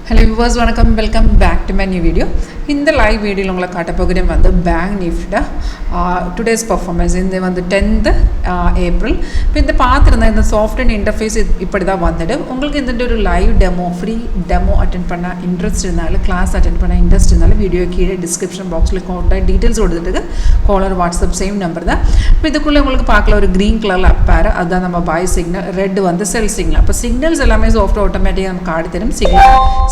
Hello viewers, welcome back to my new video. In the live video உங்களை காட்ட போகிறேன் வந்து பேங்க் நிஃப்டி today's performance இந்த வந்து 10th April. இப்போ இந்த பார்த்திருந்தா இந்த சாஃப்ட்வேர் இன்டர்ஃபேஸ் இப்படி தான் வந்துடு. உங்களுக்கு இந்த ஒரு live demo free demo attend பண்ண இன்ட்ரெஸ்ட் இருந்தாலும் கிளாஸ் அட்டெண்ட் பண்ண இன்ட்ரெஸ்ட் இருந்தாலும் வீடியோ கீழே டிஸ்கிரிப்ஷன் பாக்ஸில் கான்டாக்ட் டீட்டெயில்ஸ் கொடுத்துட்டு காலர் வாட்ஸ்அப் சேம் நம்பர் தான். இப்போ இதுக்குள்ளே உங்களுக்கு பார்க்கல ஒரு க்ரீன் கலரில் அப்பார் அதுதான் நம்ம பாய் சிக்னல், ரெட் வந்து செல் சிக்னல். அப்போ சிக்னல்ஸ் எல்லாமே சாஃப்ட்வேர் ஆட்டோமேட்டிக்காக நமக்கு ஆடி தரும்.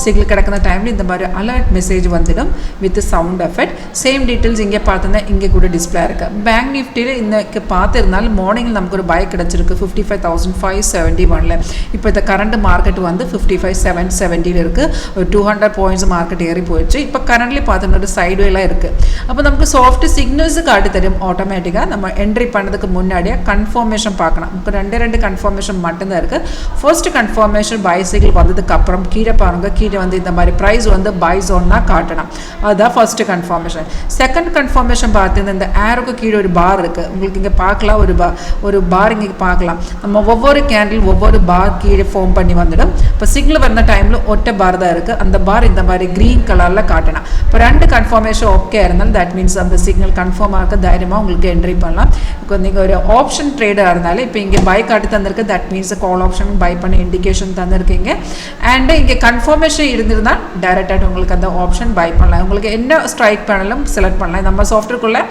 சிக்னல் கிடக்கிற டைமில் இந்த மாதிரி அலர்ட் மெசேஜ் வந்துடும் with sound effect. Same details இங்கே பார்த்தோன்னா இங்கே கூட டிஸ்பிளே இருக்குது. பேங்க் நிஃப்டியில் இன்னைக்கு பார்த்துருந்தாலும் மார்னிங்கில் நமக்கு ஒரு பை கிடச்சிருக்கு 55,571. இப்போ இந்த கரண்ட் மார்க்கெட் வந்து 55,770 இருக்குது. ஒரு 200 பாயிண்ட்ஸ் மார்க்கெட் ஏறி போயிடுச்சு. இப்போ கரண்ட்லி பார்த்தோன்னா ஒரு சைட்வேலாம் இருக்குது. அப்போ நமக்கு சாஃப்ட் சிக்னல்ஸு காட்டி தரும் ஆட்டோமேட்டிக்காக. நம்ம என்ட்ரி பண்ணதுக்கு முன்னாடியே கன்ஃபர்மேஷன் பார்க்கணும். நமக்கு ரெண்டு கன்ஃபர்மேஷன் மட்டும்தான் இருக்குது. ஃபர்ஸ்ட் கன்ஃபர்மேஷன் பை சிக்னல் வந்ததுக்கு அப்புறம் கீழே பாருங்கள், கீழே வந்து இந்த மாதிரி ப்ரைஸ் வந்து பை ஜோன்னா காட்டணும். அதுதான் ஃபர்ஸ்ட் கன்ஃபர்மேஷன். செகண்ட் கன்ஃபர்மேஷன் பார்த்தீங்கன்னா இந்த ஏரோக்கு கீழே ஒரு பார் இருக்குது. உங்களுக்கு இங்கே பார்க்கலாம், ஒரு பார் இங்கே பார்க்கலாம். நம்ம ஒவ்வொரு கேண்டில் ஒவ்வொரு பார் கீழே ஃபார்ம் பண்ணி வந்துடும். இப்போ சிக்னல் வந்த டைமில் ஒற்றை பார் தான் இருக்குது. அந்த பார் இந்த மாதிரி க்ரீன் கலரில் காட்டணும். இப்போ ரெண்டு கன்ஃபர்மேஷன் ஓகே இருந்தாலும் தட் மீன்ஸ் அந்த சிக்னல் கன்ஃபார்மாக இருக்க தைரியமாக உங்களுக்கு என்ட்ரி பண்ணலாம். இப்போ நீங்கள் ஒரு ஆப்ஷன் ட்ரேடாக இருந்தாலும் இப்போ இங்கே பை காட்டி தந்திருக்கு, that means call option buy பண்ணி இண்டிகேஷன் தந்திருக்கீங்க. அண்ட் இங்கே கன்ஃபர்மேஷன் இருந்திருந்தால் டைரெக்டாக உங்களுக்கு அந்த ஆப்ஷன் பை பண்ணலாம். உங்களுக்கு என்ன ஸ்ட்ரைக் பண்ணலாம் செலக்ட் பண்ணலாம். நம்ம சாஃப்ட்வேர்க்குள்ளே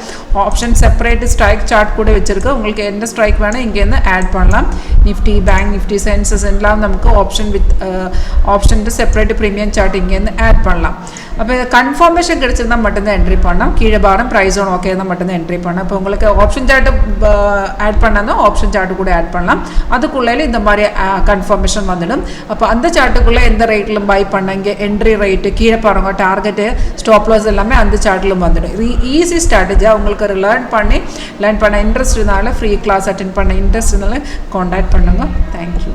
ஆப்ஷன் செப்பரேட் ஸ்ட்ரைக் சார்ட் கூட வச்சுருக்கு. உங்களுக்கு என்ன ஸ்ட்ரைக் வேணும் இங்கேருந்து ஆட் பண்ணலாம். நிஃப்டி, பேங்க் நிஃப்டி, சென்சஸ் எல்லாம் நமக்கு option with option separate premium chart இங்கேருந்து ஆட் பண்ணலாம். அப்போ கன்ஃபர்மேஷன் கிடைச்சிருந்தால் மட்டும்தான் என்ட்ரி பண்ணலாம். கீழே பாரம் ப்ரைஸ் ஒன் ஓகே இருந்தால் மட்டும்தான் என்ட்ரி பண்ணலாம். இப்போ உங்களுக்கு ஆப்ஷன் சார்ட்டு ஆட் பண்ணாலும் ஆப்ஷன் சார்ட்டு கூட ஆட் பண்ணலாம். அதுக்குள்ளே இந்த மாதிரி கன்ஃபர்மேஷன் வந்துடும். அப்போ அந்த சார்ட்டுக்குள்ளே எந்த ரேட்டில் பை பண்ணாங்க, என்ட்ரி ரேட்டு, கீழே பாருங்க டார்கெட்டு, ஸ்டாப் லாஸ் எல்லாமே அந்த சார்ட்டிலும் வந்துடும். இது ஈஸி ஸ்ட்ராட்டஜியாக உங்களுக்கு லேர்ன் பண்ண இன்ட்ரெஸ்ட் இருந்தாலும் ஃப்ரீ கிளாஸ் அட்டென்ட் பண்ண இன்ட்ரெஸ்ட் இருந்தாலும் கான்டாக்ட் பண்ணுங்க. தேங்க்யூ.